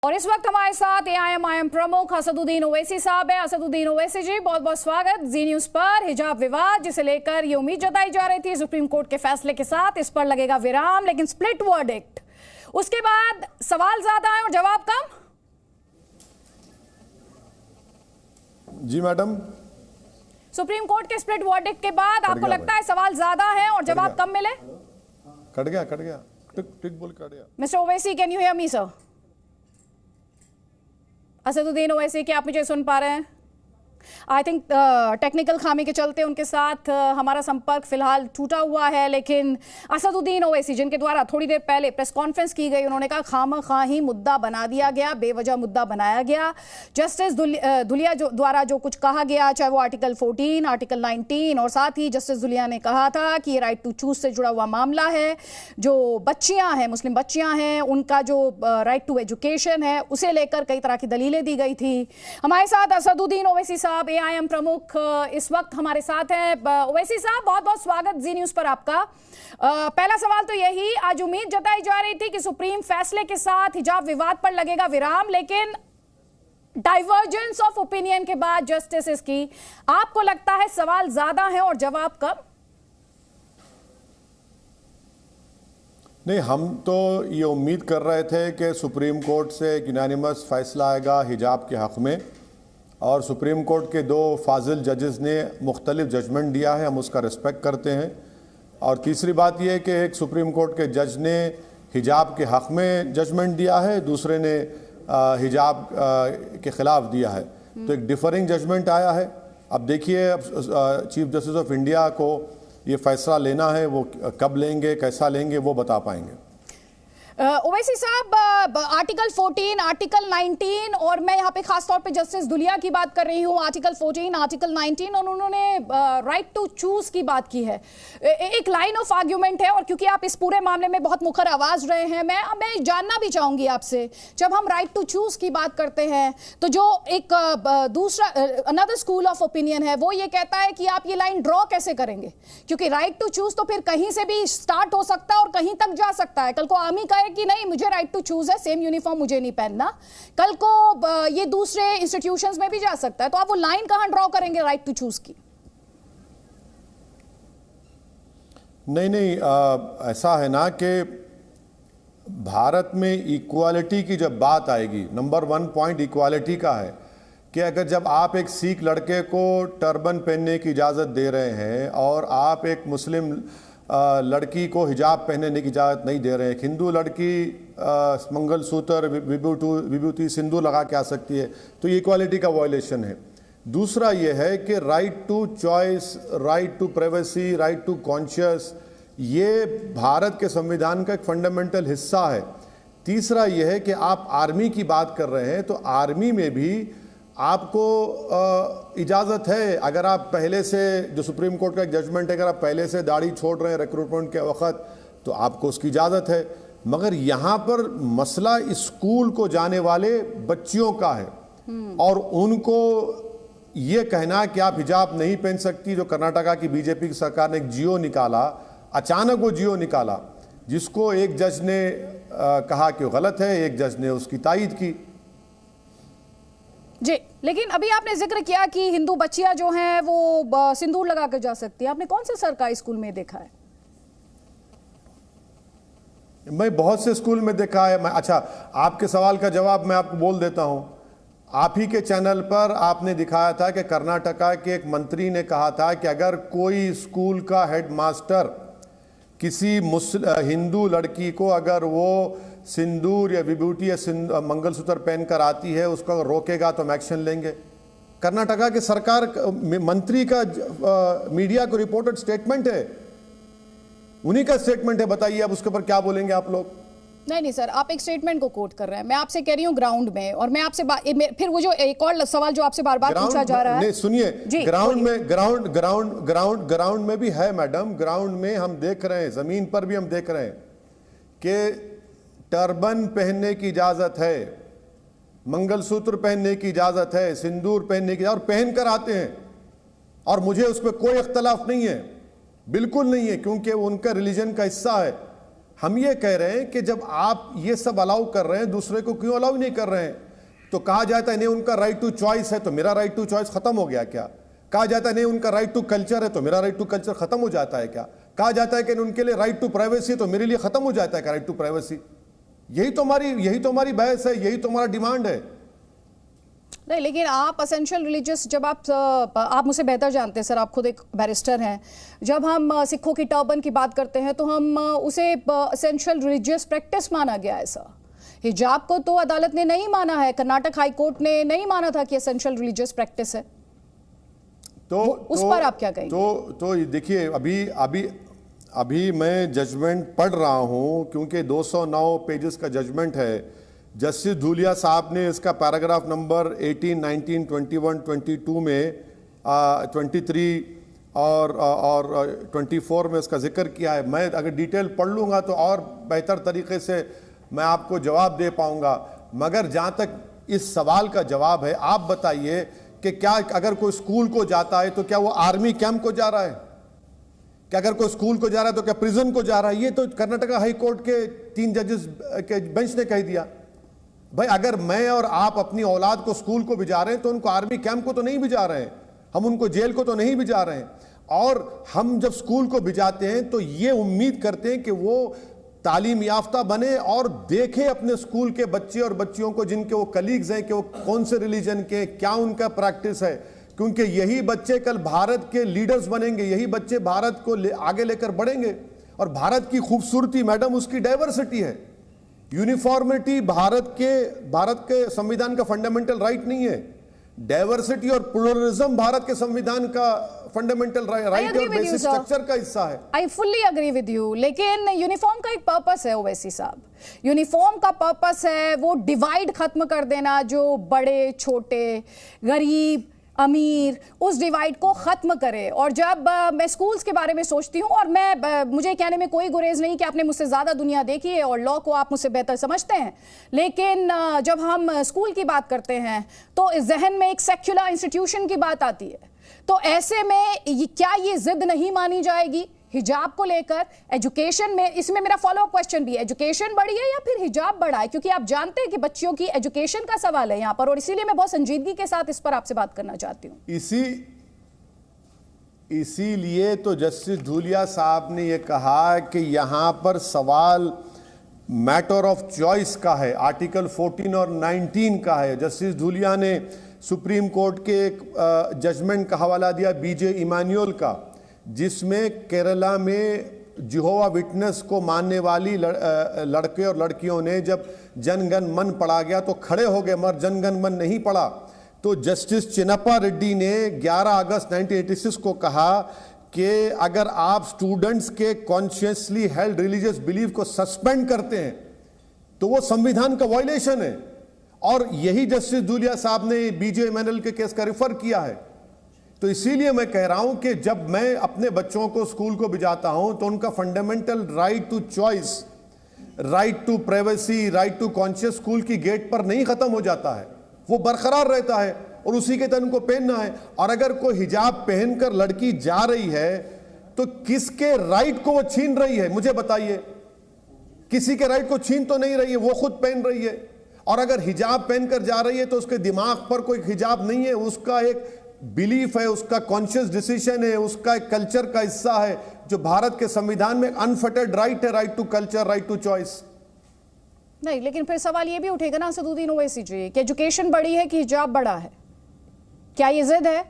और इस वक्त हमारे साथ एआईएम प्रमुख असदुद्दीन ओवैसी साहब हैं। असदुद्दीन ओवैसी जी, बहुत बहुत स्वागत जी न्यूज पर। हिजाब विवाद जिसे लेकर ये उम्मीद जताई जा रही थी सुप्रीम कोर्ट के फैसले के साथ इस पर लगेगा विराम, लेकिन स्प्लिट वर्डिक्ट, उसके बाद सवाल ज्यादा है और जवाब कम। जी मैडम, सुप्रीम कोर्ट के स्प्लिट वर्डिक्ट के बाद आपको लगता है सवाल ज्यादा है और जवाब कम मिले? कट गया टिक बोल कट गया। Mister Owaisi, can you hear me sir? Asaduddin Owaisi, क्या आप मुझे सुन पा रहे हैं? आई थिंक टेक्निकल खामी के चलते उनके साथ हमारा संपर्क फिलहाल टूटा हुआ है, लेकिन असदुद्दीन ओवैसी जिनके द्वारा थोड़ी देर पहले प्रेस कॉन्फ्रेंस की गई, उन्होंने कहा खामखाही मुद्दा बना दिया गया, बेवजह मुद्दा बनाया गया। जस्टिस धुलिया द्वारा जो कुछ कहा गया, चाहे वो आर्टिकल 14, आर्टिकल 19, और साथ ही जस्टिस धुलिया ने कहा था कि ये राइट टू चूज से जुड़ा हुआ मामला है। जो बच्चियां हैं, मुस्लिम बच्चियां हैं, उनका जो राइट टू एजुकेशन है, उसे लेकर कई तरह की दलीलें दी गई थी। हमारे साथ असदुद्दीन ओवैसी साहब, एआईएम प्रमुख, इस वक्त हमारे साथ हैं। ओवैसी साहब, बहुत बहुत स्वागत जी न्यूज पर आपका। पहला सवाल तो यही, आज उम्मीद जताई जा रही थी कि सुप्रीम फैसले के साथ हिजाब विवाद पर लगेगा विराम, लेकिन डाइवर्जेंस ऑफ ओपिनियन के बाद जस्टिस की, आपको लगता है सवाल ज्यादा है और जवाब कम? नहीं, हम तो ये उम्मीद कर रहे थे कि सुप्रीम कोर्ट से एक यूनानिमस फैसला आएगा हिजाब के हक़ में, और सुप्रीम कोर्ट के दो फाजिल जजेस ने मुख्तलिफ जजमेंट दिया है, हम उसका रिस्पेक्ट करते हैं। और तीसरी बात यह है कि एक सुप्रीम कोर्ट के जज ने हिजाब के हक़ में जजमेंट दिया है, दूसरे ने हिजाब के ख़िलाफ़ दिया है, तो एक डिफरिंग जजमेंट आया है। अब देखिए, अब चीफ जस्टिस ऑफ इंडिया को ये फैसला लेना है, वो कब लेंगे, कैसा लेंगे, वो बता पाएंगे। ओवैसी साहब, आर्टिकल 14, आर्टिकल 19, और मैं यहाँ पे खास तौर पे जस्टिस धुलिया की बात कर रही हूँ, आर्टिकल 14, आर्टिकल 19, और उन्होंने राइट टू चूज की बात की है। एक लाइन ऑफ आर्ग्यूमेंट है, और क्योंकि आप इस पूरे मामले में बहुत मुखर आवाज रहे हैं, मैं जानना भी चाहूंगी आपसे, जब हम राइट टू चूज की बात करते हैं तो जो एक दूसरा अनदर स्कूल ऑफ ओपिनियन है, वो ये कहता है कि आप ये लाइन ड्रॉ कैसे करेंगे, क्योंकि राइट टू चूज तो फिर कहीं से भी स्टार्ट हो सकता है और कहीं तक जा सकता है। कल को आर्मी का कि नहीं, मुझे राइट टू चूज है, सेम यूनिफॉर्म मुझे नहीं पहनना, कल को ये दूसरे इंस्टीट्यूशंस में भी जा सकता है, तो आप वो लाइन कहां ड्रॉ करेंगे राइट टू चूज की? नहीं, ऐसा है ना कि भारत में इक्वालिटी की जब बात आएगी, नंबर 1 पॉइंट इक्वालिटी का है कि अगर जब आप एक सिख लड़के को टर्बन पहनने की इजाज़त दे रहे हैं और आप एक मुस्लिम लड़की को हिजाब पहनने की इजाज़त नहीं दे रहे हैं, हिंदू लड़की मंगलसूत्र, विभूति, सिंदूर लगा के आ सकती है, तो ये इक्वालिटी का वायलेशन है। दूसरा ये है कि right to choice, right to privacy, right to conscious, ये भारत के संविधान का एक फंडामेंटल हिस्सा है। तीसरा ये है कि आप आर्मी की बात कर रहे हैं, तो आर्मी में भी आपको इजाज़त है, अगर आप पहले से, जो सुप्रीम कोर्ट का एक जजमेंट है, अगर आप पहले से दाढ़ी छोड़ रहे हैं रिक्रूटमेंट के वक्त, तो आपको उसकी इजाज़त है। मगर यहाँ पर मसला स्कूल को जाने वाले बच्चियों का है, और उनको ये कहना कि आप हिजाब नहीं पहन सकती, जो कर्नाटका की बीजेपी की सरकार ने एक जियो निकाला, अचानक वो जियो निकाला, जिसको एक जज ने कहा कि गलत है, एक जज ने उसकी तायीद की। जी, लेकिन अभी आपने जिक्र किया कि हिंदू बच्चियां जो हैं वो सिंदूर लगा कर जा सकती हैं, आपने कौन से सरकारी स्कूल में देखा है? मैं बहुत से स्कूल में देखा है। अच्छा, आपके सवाल का जवाब मैं आपको बोल देता हूं। आप ही के चैनल पर आपने दिखाया था कि कर्नाटका के एक मंत्री ने कहा था कि अगर कोई स्कूल का हेडमास्टर किसी हिंदू लड़की को अगर वो सिंदूर या विभूति या मंगलसूत्र पहनकर आती है, उसको रोकेगा तो हम एक्शन लेंगे। कर्नाटका के सरकार मंत्री का मीडिया को रिपोर्टेड स्टेटमेंट है, उन्हीं का स्टेटमेंट है। बताइए अब उसके ऊपर क्या बोलेंगे आप लोग? नहीं सर, आप एक स्टेटमेंट को कोट कर रहे हैं, मैं आपसे कह रही हूँ ग्राउंड में, और मैं आपसे फिर वो जो एक और सवाल जो आपसे बार बार पूछा जा रहा है। नहीं, सुनिए, ग्राउंड में भी है मैडम, ग्राउंड में हम देख रहे हैं, जमीन पर भी हम देख रहे हैं कि टर्बन पहनने की इजाजत है, मंगलसूत्र पहनने की इजाजत है, सिंदूर पहनने की, और पहन कर आते हैं, और मुझे उस पर कोई इख्तलाफ नहीं है, बिल्कुल नहीं है, क्योंकि वो उनका रिलीजन का हिस्सा है। हम ये कह रहे हैं कि जब आप ये सब अलाउ कर रहे हैं, दूसरे को क्यों अलाउ नहीं कर रहे हैं? तो कहा जाता है नहीं उनका राइट टू चॉइस है, तो मेरा राइट टू चॉइस खत्म हो गया क्या? कहा जाता है नहीं उनका राइट टू कल्चर है, तो मेरा राइट टू कल्चर खत्म हो जाता है क्या? कहा जाता है कि उनके लिए राइट टू प्राइवेसी, तो मेरे लिए खत्म हो जाता है क्या राइट टू प्राइवेसी? यही तो हमारी बहस है, यही तो हमारा डिमांड है। नहीं, लेकिन आप असेंशियल रिलीजियस, जब आप मुझसे बेहतर जानते हैं सर, आप खुद एक बैरिस्टर हैं, जब हम सिखों की टर्बन की बात करते हैं तो हम उसे असेंशियल रिलीजियस प्रैक्टिस माना गया है सर। हिजाब को तो अदालत ने नहीं माना है, कर्नाटक हाई कोर्ट ने नहीं माना था कि एसेंशियल रिलीजियस प्रैक्टिस है। तो उस पर आप क्या कहेंगे? तो देखिए, अभी मैं जजमेंट पढ़ रहा हूं, क्योंकि 209 पेजेस का जजमेंट है। जस्टिस धूलिया साहब ने इसका पैराग्राफ नंबर 18, 19, 21, 22 में 23 और 24 में इसका जिक्र किया है। मैं अगर डिटेल पढ़ लूँगा तो और बेहतर तरीके से मैं आपको जवाब दे पाऊंगा। मगर जहाँ तक इस सवाल का जवाब है, आप बताइए कि क्या अगर कोई स्कूल को जाता है तो क्या वो आर्मी कैंप को जा रहा है? क्या अगर कोई स्कूल को जा रहा है तो क्या प्रिजन को जा रहा है? ये तो कर्नाटक हाई कोर्ट के 3 जजेस के बेंच ने कह दिया। भाई, अगर मैं और आप अपनी औलाद को स्कूल को भिजा रहे हैं तो उनको आर्मी कैंप को तो नहीं भिजा रहे हैं, हम उनको जेल को तो नहीं भिजा रहे हैं। और हम जब स्कूल को भिजाते हैं तो ये उम्मीद करते हैं कि वो तालीम याफ्ता बने और देखे अपने स्कूल के बच्चे और बच्चियों को, जिनके वो कलीग्स हैं, कि वो कौन से रिलीजन के, क्या उनका प्रैक्टिस है। क्योंकि यही बच्चे कल भारत के लीडर्स बनेंगे, यही बच्चे भारत को आगे लेकर बढ़ेंगे। और भारत की खूबसूरती मैडम उसकी डाइवर्सिटी है। यूनिफॉर्मिटी भारत के संविधान का फंडामेंटल राइट नहीं है। डाइवर्सिटी और प्लुरलिज्म भारत के संविधान का फंडामेंटल राइट और बेसिक स्ट्रक्चर का हिस्सा है। I fully agree with you, लेकिन यूनिफॉर्म का एक पर्पस है ओवैसी साहब। यूनिफॉर्म का पर्पस है वो डिवाइड खत्म कर देना, जो बड़े छोटे, गरीब अमीर, उस डिवाइड को खत्म करे। और जब मैं स्कूल्स के बारे में सोचती हूँ, और मुझे कहने में कोई गुरेज नहीं कि आपने मुझसे ज़्यादा दुनिया देखी है और लॉ को आप मुझसे बेहतर समझते हैं, लेकिन जब हम स्कूल की बात करते हैं तो इस जहन में एक सेक्युलर इंस्टीट्यूशन की बात आती है। तो ऐसे में क्या ये जिद नहीं मानी जाएगी हिजाब को लेकर? एजुकेशन में, इसमें मेरा फॉलो अप क्वेश्चन भी है, एजुकेशन बढ़ी है या फिर हिजाब बढ़ा है? क्योंकि आप जानते हैं कि बच्चियों की एजुकेशन का सवाल है यहाँ पर, और इसीलिए मैं बहुत संजीदगी के साथ इस पर आपसे बात करना चाहती हूँ। इसीलिए तो जस्टिस धूलिया साहब ने यह कहा कि यहाँ पर सवाल मैटर ऑफ चॉइस का है, आर्टिकल 14 और 19 का है। जस्टिस धूलिया ने सुप्रीम कोर्ट के एक जजमेंट का हवाला दिया बीजे इमानुएल का, जिसमें केरला में जिहोवा विटनेस को मानने वाली लड़के और लड़कियों ने जब जनगण मन पढ़ा गया तो खड़े हो गए, मगर जनगण मन नहीं पढ़ा। तो जस्टिस चिन्नप्पा रेड्डी ने 11 अगस्त 1986 को कहा कि अगर आप स्टूडेंट्स के कॉन्शियसली हेल्ड रिलीजियस बिलीफ को सस्पेंड करते हैं तो वो संविधान का वायलेशन है। और यही जस्टिस धूलिया साहब ने बीजे इमानुएल के केस का रिफर किया है। तो इसीलिए मैं कह रहा हूं कि जब मैं अपने बच्चों को स्कूल को भिजाता हूं तो उनका fundamental right to choice, right to privacy, right to conscious school की गेट पर नहीं खत्म हो जाता है, वो बरकरार रहता है और उसी के तहत उनको पहनना है। और अगर कोई हिजाब पहनकर लड़की जा रही है तो किसके राइट को वो छीन रही है? मुझे बताइए। किसी के राइट को छीन तो नहीं रही है, वो खुद पहन रही है। और अगर हिजाब पहनकर जा रही है तो उसके दिमाग पर कोई हिजाब नहीं है, उसका एक बिलीफ है, उसका कॉन्शियस डिसीजन है, उसका एक कल्चर का हिस्सा है, जो भारत के संविधान में अनफेटर्ड राइट है, right to culture, right to choice. नहीं, लेकिन फिर सवाल ये भी उठेगा ना असदुद्दीन ओवैसी जी कि एजुकेशन बढ़ी है कि हिजाब बढ़ा है? क्या ये जिद है?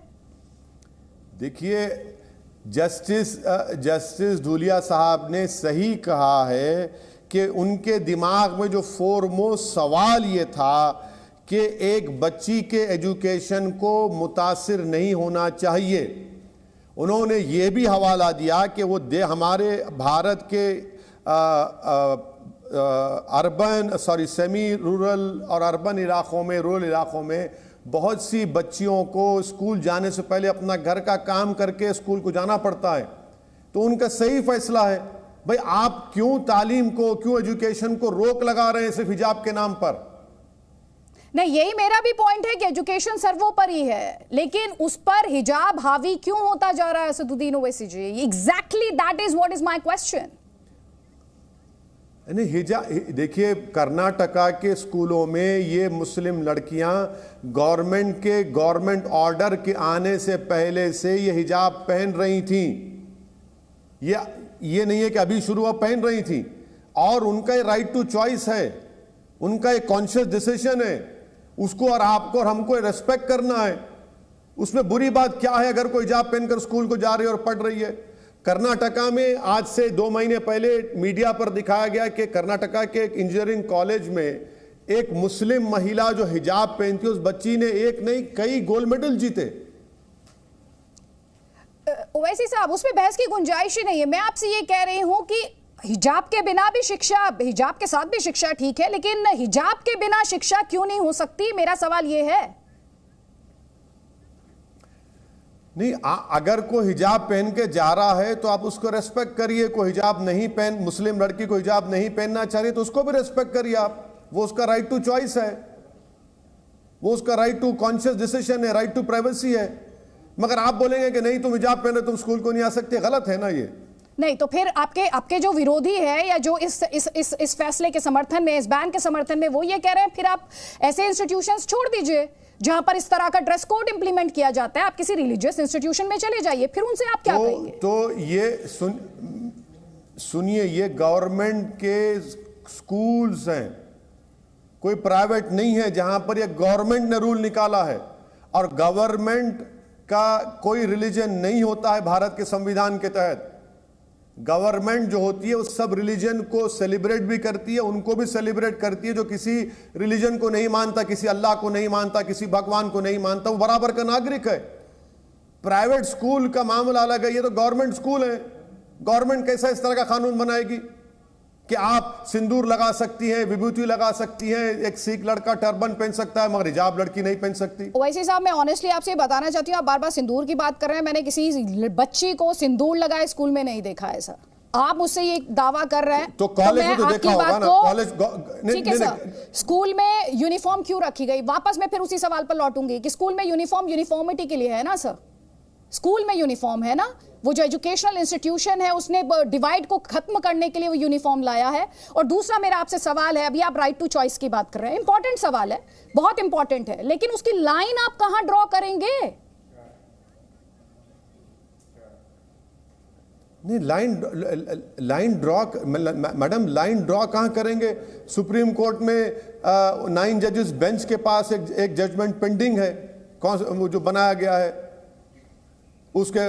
देखिए, जस्टिस धूलिया साहब ने सही कहा है कि उनके दिमाग में जो फोरमोस्ट सवाल ये था कि एक बच्ची के एजुकेशन को मुतासिर नहीं होना चाहिए। उन्होंने ये भी हवाला दिया कि वो हमारे भारत के सेमी रूरल और अर्बन इलाकों में, रूरल इलाकों में बहुत सी बच्चियों को स्कूल जाने से पहले अपना घर का काम करके स्कूल को जाना पड़ता है। तो उनका सही फैसला है। भाई, आप क्यों तालीम को, क्यों एजुकेशन को रोक लगा रहे हैं सिर्फ हिजाब के नाम पर? नहीं, यही मेरा भी पॉइंट है कि एजुकेशन सर्वोपरि है, लेकिन उस पर हिजाब हावी क्यों होता जा रहा है Asaduddin Owaisi ji? Exactly that is what is my question. नहीं हिजाब, देखिए कर्नाटका के स्कूलों में ये मुस्लिम लड़कियां गवर्नमेंट ऑर्डर के आने से पहले से ये हिजाब पहन रही थीं। ये नहीं है कि अभी शुरू हुआ, पहन रही थी, और उनका ये राइट टू चॉइस है, उनका एक कॉन्शियस डिसीजन है, उसको और आपको और हमको रेस्पेक्ट करना है। उसमें बुरी बात क्या है अगर कोई हिजाब पहनकर स्कूल को जा रही है और पढ़ रही है। कर्नाटका में आज से 2 महीने पहले मीडिया पर दिखाया गया कि कर्नाटका के एक इंजीनियरिंग कॉलेज में एक मुस्लिम महिला जो हिजाब पहनती है, उस बच्ची ने एक नहीं कई गोल्ड मेडल जीते। ओवैसी साहब, उसमें बहस की गुंजाइश ही नहीं है। मैं आपसे ये कह रही हूं कि हिजाब के बिना भी शिक्षा, हिजाब के साथ भी शिक्षा ठीक है, लेकिन हिजाब के बिना शिक्षा क्यों नहीं हो सकती? मेरा सवाल ये है। नहीं, अगर कोई हिजाब पहन के जा रहा है तो आप उसको रेस्पेक्ट करिए। कोई हिजाब नहीं पहन, मुस्लिम लड़की को हिजाब नहीं पहनना चाह रही तो उसको भी रेस्पेक्ट करिए आप। वो उसका राइट टू चॉइस है, वो उसका राइट टू कॉन्शियस डिसीजन है, राइट टू प्राइवेसी है। मगर आप बोलेंगे कि नहीं तुम हिजाब पहने तुम स्कूल को नहीं आ सकते, गलत है ना ये। नहीं तो फिर आपके जो विरोधी है या जो इस फैसले के समर्थन में, इस बैन के समर्थन में, वो ये कह रहे हैं फिर आप ऐसे इंस्टीट्यूशंस छोड़ दीजिए जहां पर इस तरह का ड्रेस कोड इंप्लीमेंट किया जाता है। आप किसी रिलीजियस इंस्टीट्यूशन में चले जाइए, फिर उनसे आप क्या कहेंगे? तो ये सुनिए, ये गवर्नमेंट के स्कूल्स हैं, कोई प्राइवेट नहीं है जहां पर ये गवर्नमेंट ने रूल निकाला है। और गवर्नमेंट का कोई रिलीजन नहीं होता है भारत के संविधान के तहत। गवर्नमेंट जो होती है वो सब रिलीजन को सेलिब्रेट भी करती है, उनको भी सेलिब्रेट करती है। जो किसी रिलीजन को नहीं मानता, किसी अल्लाह को नहीं मानता, किसी भगवान को नहीं मानता, वो बराबर का नागरिक है। प्राइवेट स्कूल का मामला अलग है, ये तो गवर्नमेंट स्कूल है। गवर्नमेंट कैसा इस तरह का कानून बनाएगी कि आप सिंदूर लगा सकती हैं, विभूति लगा सकती हैं, एक सिख लड़का टर्बन पहन सकता है मगर हिजाब लड़की नहीं पहन सकती? ओवैसी साहब, मैं ऑनेस्टली आपसे बताना चाहती हूँ, आप बार बार सिंदूर की बात कर रहे हैं। मैंने किसी बच्ची को सिंदूर लगाए स्कूल में नहीं देखा है सर। आप मुझसे ये दावा कर रहे हैं तो कॉलेज में तो देखा होगा ना। कॉलेज ठीक है सर, स्कूल में यूनिफॉर्म क्यों रखी गई? वापस मैं फिर उसी सवाल पर लौटूंगी कि स्कूल में यूनिफॉर्म यूनिफॉर्मिटी के लिए है ना सर। स्कूल में यूनिफॉर्म है ना, वो जो एजुकेशनल इंस्टीट्यूशन है उसने डिवाइड को खत्म करने के लिए वो यूनिफॉर्म लाया है। और दूसरा मेरा आपसे सवाल है, अभी आप राइट टू चॉइस की बात कर रहे हैं, इंपॉर्टेंट सवाल है, बहुत इंपॉर्टेंट है, लेकिन उसकी लाइन आप कहां ड्रॉ करेंगे? नहीं, line draw, madam line draw कहां करेंगे? सुप्रीम कोर्ट में 9 जजेस बेंच के पास एक जजमेंट पेंडिंग है, कौन जो बनाया गया है। उसके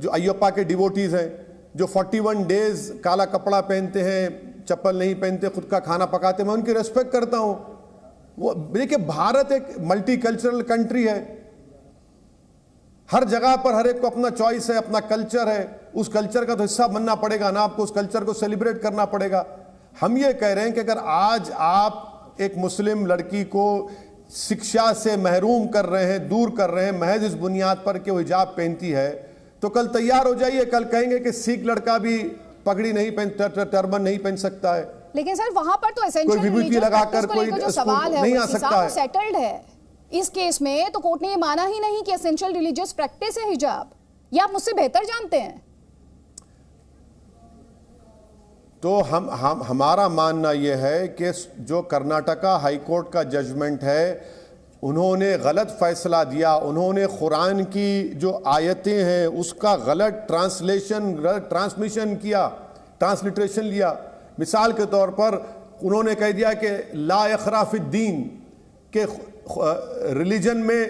जो अय्यप्पा के डिवोटीज हैं जो 41 डेज काला कपड़ा पहनते हैं, चप्पल नहीं पहनते, खुद का खाना पकाते, मैं उनकी रेस्पेक्ट करता हूं। वो देखिए, भारत एक मल्टी कल्चरल कंट्री है। हर जगह पर हर एक को अपना चॉइस है, अपना कल्चर है। उस कल्चर का तो हिस्सा बनना पड़ेगा ना आपको, उस कल्चर को सेलिब्रेट करना पड़ेगा। हम ये कह रहे हैं कि अगर आज आप एक मुस्लिम लड़की को शिक्षा से महरूम कर रहे हैं, दूर कर रहे हैं महज इस बुनियाद पर कि वो हिजाब पहनती है, तो कल तैयार हो जाइए, कल कहेंगे कि सिख लड़का भी पगड़ी नहीं पहन, टर्बन नहीं पहन सकता है। लेकिन सर वहां पर तो एसेंशियल विभूति लगाकर कोई जो सवाल है नहीं आ सकता है, सेटल्ड है। इस केस में तो कोर्ट ने ये माना ही नहीं कि एसेंशियल रिलीजियस प्रैक्टिस है हिजाब। ये आप मुझसे बेहतर जानते हैं। तो हमारा मानना यह है कि जो कर्नाटका हाई कोर्ट का जजमेंट है, उन्होंने गलत फैसला दिया। उन्होंने कुरान की जो आयतें हैं उसका गलत ट्रांसमिशन किया, ट्रांसलिट्रेशन लिया। मिसाल के तौर पर उन्होंने कह दिया कि ला इखरा फिद्दीन, के रिलीजन में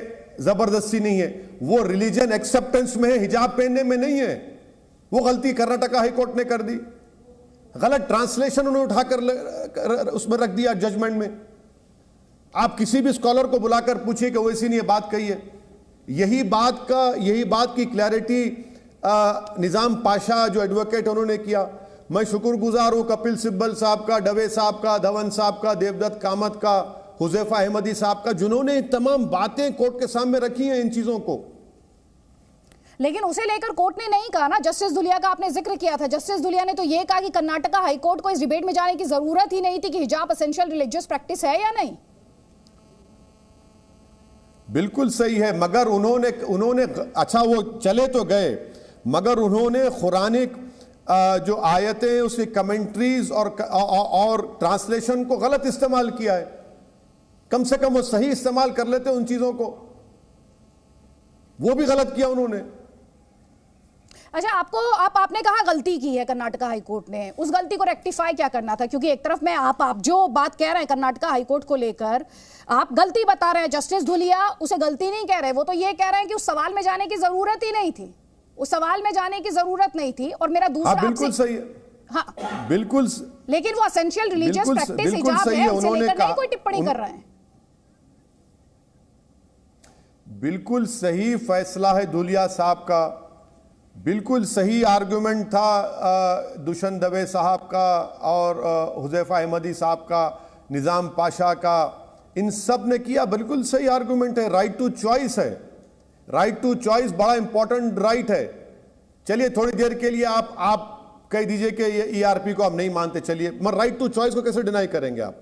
जबरदस्ती नहीं है। वो रिलीजन एक्सेप्टेंस में है, हिजाब पहनने में नहीं है। वो गलती कर्नाटका हाई कोर्ट ने कर दी। गलत ट्रांसलेशन उन्होंने उठाकर उसमें रख दिया जजमेंट में। आप किसी भी स्कॉलर को बुलाकर पूछिए कि वैसी नहीं ये बात कही है। यही बात की क्लैरिटी निजाम पाशा जो एडवोकेट उन्होंने किया। मैं शुक्रगुजार हूं कपिल सिब्बल साहब का, डवे साहब का, धवन साहब का, देवदत्त कामत का, हुजैफा अहमदी साहब का, जिन्होंने तमाम बातें कोर्ट के सामने रखी हैं इन चीजों को। लेकिन उसे लेकर कोर्ट ने नहीं कहा ना, जस्टिस धुलिया का आपने जिक्र किया था। जस्टिस धुलिया ने तो यह कहा कि कर्नाटका हाई कोर्ट को इस डिबेट में जाने की जरूरत ही नहीं थी कि हिजाब एसेंशियल रिलीजियस प्रैक्टिस है या नहीं। बिल्कुल सही है, मगर उन्होंने अच्छा वो चले तो गए, मगर उन्होंने कुरानिक जो आयतें हैं उसकी कमेंट्रीज और ट्रांसलेशन को गलत इस्तेमाल किया है। कम से कम वो सही इस्तेमाल कर लेते उन चीजों को, वो भी गलत किया उन्होंने। अच्छा, आपने कहा गलती की है कर्नाटका हाईकोर्ट ने, उस गलती को रेक्टिफाई क्या करना था? क्योंकि एक तरफ में आप जो बात कह रहे हैं कर्नाटका हाईकोर्ट को लेकर, आप गलती बता रहे हैं। जस्टिस धुलिया उसे गलती नहीं कह रहे, वो तो ये कह रहे हैं कि उस सवाल में जाने की जरूरत ही नहीं थी, उस सवाल में जाने की जरूरत नहीं थी। और मेरा दूसरा, बिल्कुल सही है, हाँ बिल्कुल, लेकिन वो एसेंशियल रिलीजियस प्रैक्टिस हिजाब है, उसे लेकर नहीं कोई टिप्पणी कर रहे हैं। बिल्कुल सही फैसला है धुलिया साहब का, बिल्कुल सही आर्गुमेंट था दुष्यंत दवे साहब का और हुजैफा अहमदी साहब का, निजाम पाशा का, इन सब ने किया। बिल्कुल सही आर्गुमेंट है, राइट टू चॉइस है। राइट टू चॉइस बड़ा इंपॉर्टेंट राइट है। चलिए थोड़ी देर के लिए आप कह दीजिए कि ये ईआरपी को आप नहीं मानते, चलिए, मगर राइट टू चॉइस को कैसे डिनाई करेंगे आप?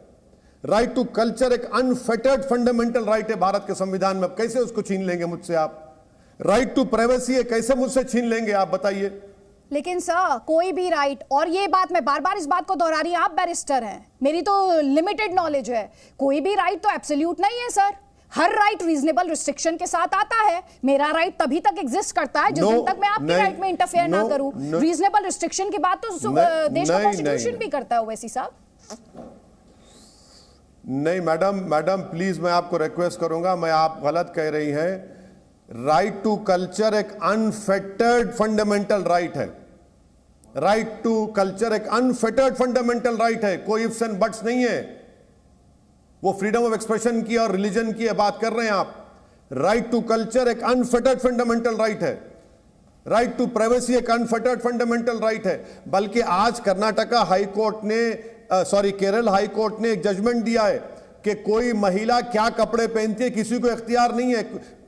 राइट टू कल्चर एक अनफेटर्ड फंडामेंटल राइट है भारत के संविधान में, कैसे उसको छीन लेंगे मुझसे आप? राइट टू प्राइवेसी है, कैसे मुझसे छीन लेंगे आप, बताइए। लेकिन सर कोई भी राइट, और ये बात मैं बार बार इस बात को दोहरा रही हूं, आप बैरिस्टर हैं, मेरी तो लिमिटेड नॉलेज है, कोई भी राइट तो एब्सोल्यूट नहीं है सर। हर राइट रीजनेबल रिस्ट्रिक्शन के साथ आता है। मेरा राइट तभी तक एग्जिस्ट करता है जिस दिन तक मैं आपके राइट में इंटरफेयर ना करूं। रीजनेबल रिस्ट्रिक्शन की बात तो देश का कॉन्स्टिट्यूशन भी करता है ओवैसी साहब। नहीं मैडम प्लीज, मैं आपको रिक्वेस्ट करूंगा, आप गलत कह रही हैं। राइट टू कल्चर एक अनफेटर्ड फंडामेंटल राइट है। राइट टू कल्चर एक अनफेटर्ड फंडामेंटल राइट है, कोई इफ्स एंड बट्स नहीं है। वो फ्रीडम ऑफ एक्सप्रेशन की और रिलीजन की बात कर रहे हैं आप। राइट टू कल्चर एक अनफेटर्ड फंडामेंटल राइट है। राइट टू प्राइवेसी एक अनफेटर्ड फंडामेंटल राइट है। बल्कि आज कर्नाटका हाईकोर्ट ने केरल हाईकोर्ट ने एक जजमेंट दिया है कि कोई महिला क्या कपड़े पहनती है किसी को इख्तियार नहीं है।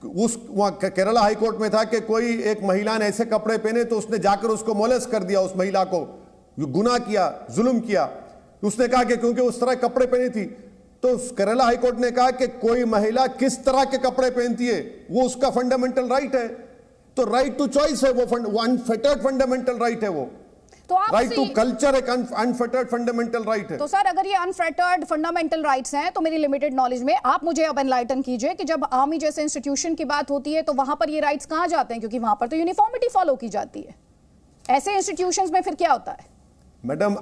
वहां केरला हाईकोर्ट में था कि कोई एक महिला ने ऐसे कपड़े पहने तो उसने जाकर उसको मोलेस्ट कर दिया, उस महिला को गुनाह किया, जुल्म किया। उसने कहा कि क्योंकि उस तरह कपड़े पहने थी, तो केरला हाईकोर्ट ने कहा कि कोई महिला किस तरह के कपड़े पहनती है वो उसका फंडामेंटल राइट है। तो राइट टू चॉइस है, वो अनफेटर्ड फंडामेंटल राइट है। वो तो राइट टू कल्चर एक अनफेटर्ड फंडामेंटल राइट है। तो सर अगर ये अनफेटर्ड फंडामेंटल राइट्स हैं तो मेरी लिमिटेड नॉलेज में आप मुझे अब एनलाइटन कीजिए कि जब आर्मी जैसे इंस्टीट्यूशन की बात होती है तो वहां पर ये राइट्स कहां जाते हैं? क्योंकि वहां पर तो यूनिफॉर्मिटी फॉलो की जाती है, ऐसे इंस्टीट्यूशंस में फिर क्या होता है? मैडम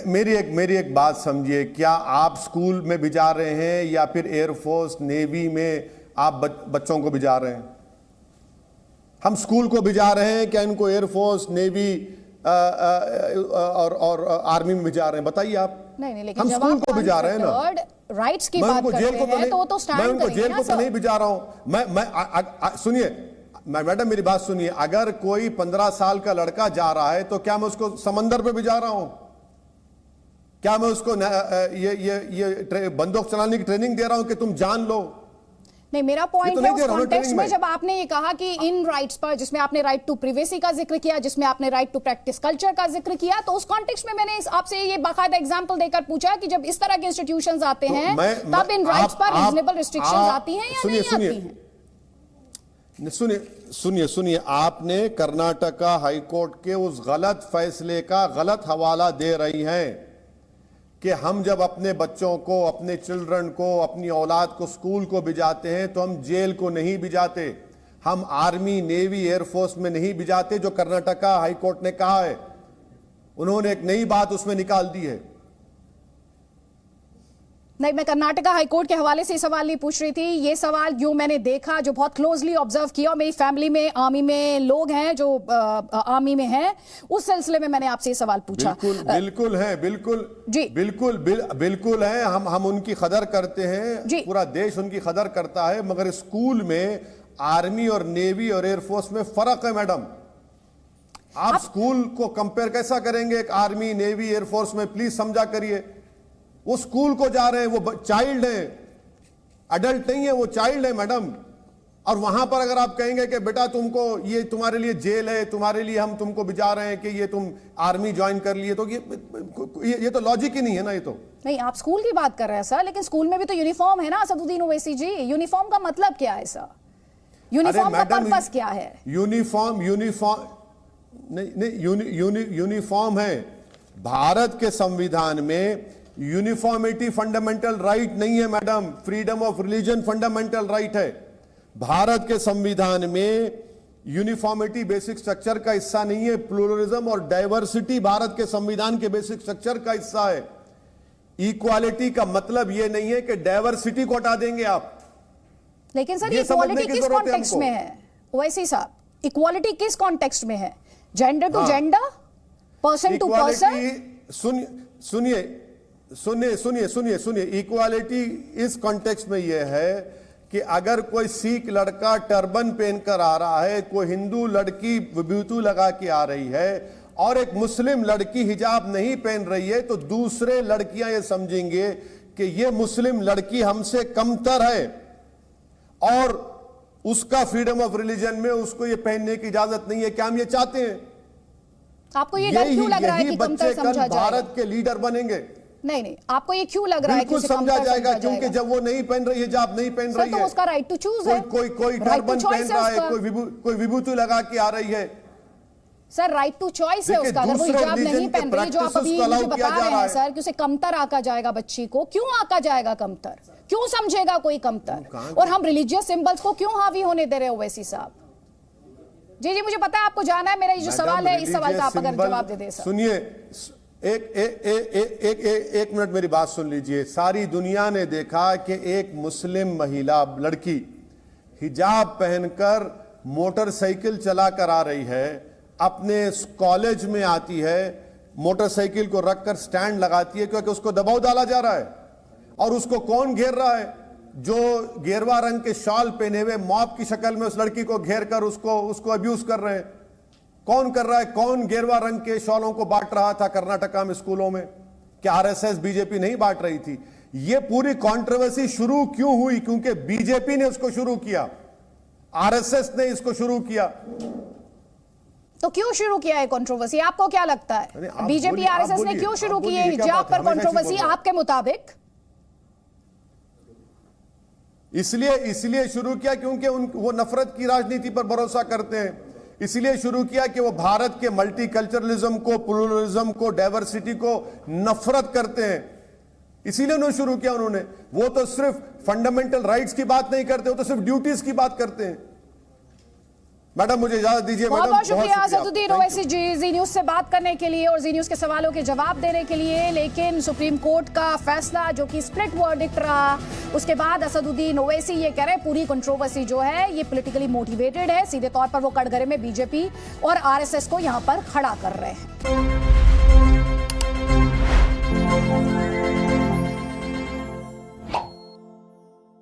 मेरी एक बात समझिए, क्या आप स्कूल में भिजा रहे हैं या फिर एयरफोर्स नेवी में आप बच्चों को भिजा रहे हैं? हम स्कूल को भिजा रहे हैं क्या इनको एयरफोर्स नेवी और आर्मी में भिजा रहे हैं? बताइए आप। नहीं, लेकिन हम स्कूल को भिजा रहे हैं ना, राइट्स की बात करते हैं तो स्टैंड मैं उनको जेल को तो नहीं भिजा रहा हूं। मैं सुनिए मैडम, मेरी बात सुनिए। अगर कोई 15 साल का लड़का जा रहा है तो क्या मैं उसको समंदर पे भिजा रहा हूं? क्या मैं उसको ये बंदूक चलाने की ट्रेनिंग दे रहा हूं कि तुम जान लो? नहीं, मेरा पॉइंट है उस कॉन्टेक्स्ट में जब आपने ये कहा कि इन राइट्स पर, जिसमें आपने राइट टू प्रिवेसी का जिक्र किया, जिसमें आपने राइट टू प्रैक्टिस कल्चर का जिक्र किया, तो उस कॉन्टेक्स्ट में मैंने आपसे ये बाकायदा एग्जांपल देकर पूछा कि जब इस तरह के इंस्टीट्यूशंस आते हैं तब इन राइट्स पर रीजनेबल रिस्ट्रिक्शंस आती हैं या नहीं आती हैं? सुनिए, आपने कर्नाटका हाईकोर्ट के उस गलत फैसले का गलत हवाला दे रही हैं कि हम जब अपने बच्चों को, अपने चिल्ड्रन को, अपनी औलाद को स्कूल को भिजाते हैं तो हम जेल को नहीं भिजाते, हम आर्मी नेवी एयरफोर्स में नहीं भिजाते, जो कर्नाटका हाईकोर्ट ने कहा है। उन्होंने एक नई बात उसमें निकाल दी है। नहीं, मैं कर्नाटका हाईकोर्ट के हवाले से सवाल नहीं पूछ रही थी। ये सवाल जो मैंने देखा, जो बहुत क्लोजली ऑब्जर्व किया, और मेरी फैमिली में आर्मी में लोग हैं जो आर्मी में हैं, उस सिलसिले में मैंने आपसे ये सवाल पूछा। बिल्कुल है, बिल्कुल है। हम उनकी कदर करते हैं, पूरा देश उनकी कदर करता है, मगर स्कूल में आर्मी और नेवी और एयरफोर्स में फर्क है मैडम। आप स्कूल को कंपेयर कैसा करेंगे एक आर्मी नेवी एयरफोर्स में? प्लीज समझा करिए। वो स्कूल को जा रहे हैं, वो चाइल्ड है, अडल्ट नहीं है, वो चाइल्ड है मैडम। और वहां पर अगर आप कहेंगे कि बेटा तुमको, ये तुम्हारे लिए जेल है, तुम्हारे लिए हम तुमको भिजा रहे हैं कि ये तुम आर्मी ज्वाइन कर लिए, तो ये तो लॉजिक ही नहीं है ना। ये तो नहीं, आप स्कूल की बात कर रहे हैं सर, लेकिन स्कूल में भी तो यूनिफॉर्म है ना असदुद्दीन ओवैसी जी। यूनिफॉर्म का मतलब क्या है सर? यूनिफॉर्म का पर्पस क्या है? यूनिफॉर्म नहीं, यूनिफॉर्म है। भारत के संविधान में यूनिफॉर्मिटी फंडामेंटल राइट नहीं है madam, freedom of religion fundamental right है। भारत के संविधान में यूनिफॉर्मिटी बेसिक स्ट्रक्चर का हिस्सा नहीं है, प्लूरलिज्म और डाइवर्सिटी भारत के संविधान के बेसिक स्ट्रक्चर का हिस्सा है। इक्वालिटी का मतलब यह नहीं है कि डाइवर्सिटी को हटा देंगे आप। लेकिन सर ये समझने इक्वालिटी की किस जरूरत है कॉन्टेक्स्ट हमको। में है ओवैसी साहब? इक्वालिटी किस कॉन्टेक्स्ट में है? Gender to gender, person to person? सुनिए, इक्वालिटी इस कॉन्टेक्स्ट में यह है कि अगर कोई सिख लड़का टर्बन पहनकर आ रहा है, कोई हिंदू लड़की विभूति लगा के आ रही है और एक मुस्लिम लड़की हिजाब नहीं पहन रही है, तो दूसरे लड़कियां ये समझेंगे कि ये मुस्लिम लड़की हमसे कमतर है और उसका फ्रीडम ऑफ रिलीजन में उसको ये पहनने की इजाजत नहीं है। क्या हम ये चाहते हैं? आपको ये डर क्यों लग रहा है कि कमतर बच्चे समझा कल जाएगा? भारत के लीडर बनेंगे। नहीं, आपको ये क्यों लग रहा है कि बिल्कुल उसे समझा कमतर जाएगा, समझा क्योंकि जाएगा? जब वो नहीं पहन रही है, हिजाब नहीं पहन रही तो है, उसका राइट टू चूज है। कोई Right to टर्बन choice पहन रहा है, उसका। कोई विभूति लगा के आ रही है। सर राइट टू चॉइस है उसका। अगर वो दूसरे हिजाब religion नहीं के पहन रही, जो आप practices अभी को allow मुझे किया बता जा रहे रहा हैं है। सर कि उसे कमतर आका जाएगा बच्ची को, क्यों आका जाएगा कमतर? क्यों समझेगा कोई कमतर? और हम रिलीजियस सिंबल्स को क्यों हावी होने दे रहे हो ओवैसी साहब? जी मुझे पता है आपको जाना है। मेरा ये जो सवाल है, इस सवाल का आप अगर जवाब दे दे सर। सुनिए, एक मिनट मेरी बात सुन लीजिए। सारी दुनिया ने देखा कि एक मुस्लिम महिला लड़की हिजाब पहनकर मोटरसाइकिल चलाकर आ रही है, अपने कॉलेज में आती है, मोटरसाइकिल को रखकर स्टैंड लगाती है क्योंकि उसको दबाव डाला जा रहा है। और उसको कौन घेर रहा है? जो गेरवा रंग के शॉल पहने हुए मॉब की शक्ल में उस लड़की को घेर कर उसको अब्यूज कर रहे हैं। कौन कर रहा है? कौन गेरवा रंग के शॉलों को बांट रहा था कर्नाटका में स्कूलों में? क्या आरएसएस बीजेपी नहीं बांट रही थी? यह पूरी कंट्रोवर्सी शुरू क्यों हुई? क्योंकि बीजेपी ने उसको शुरू किया, आरएसएस ने इसको शुरू किया। तो क्यों शुरू किया है कंट्रोवर्सी? आपको क्या लगता है बीजेपी आरएसएस ने क्यों शुरू की है हिजाब पर कंट्रोवर्सी आपके मुताबिक? इसलिए शुरू किया क्योंकि वो नफरत की राजनीति पर भरोसा करते हैं। इसलिए शुरू किया कि वो भारत के मल्टीकल्चरलिज्म को, प्लूरलिज्म को, डाइवर्सिटी को नफरत करते हैं। इसीलिए उन्होंने शुरू किया। वो तो सिर्फ फंडामेंटल राइट्स की बात नहीं करते, वो तो सिर्फ ड्यूटीज की बात करते हैं। मैडम मुझे इजाजत दीजिए। बहुत मैडम बहुत शुक्रिया Asaduddin Thank you. Owaisi ji, Zee news से बात करने के लिए और जी न्यूज के सवालों के जवाब देने के लिए। लेकिन सुप्रीम कोर्ट का फैसला जो कि स्प्लिट वर्डिक्ट रहा, उसके बाद असदुद्दीन ओवैसी ये कह रहे हैं पूरी कंट्रोवर्सी जो है ये पॉलिटिकली मोटिवेटेड है। सीधे तौर पर वो कटघरे में बीजेपी और आरएसएस को यहां पर खड़ा कर रहे हैं।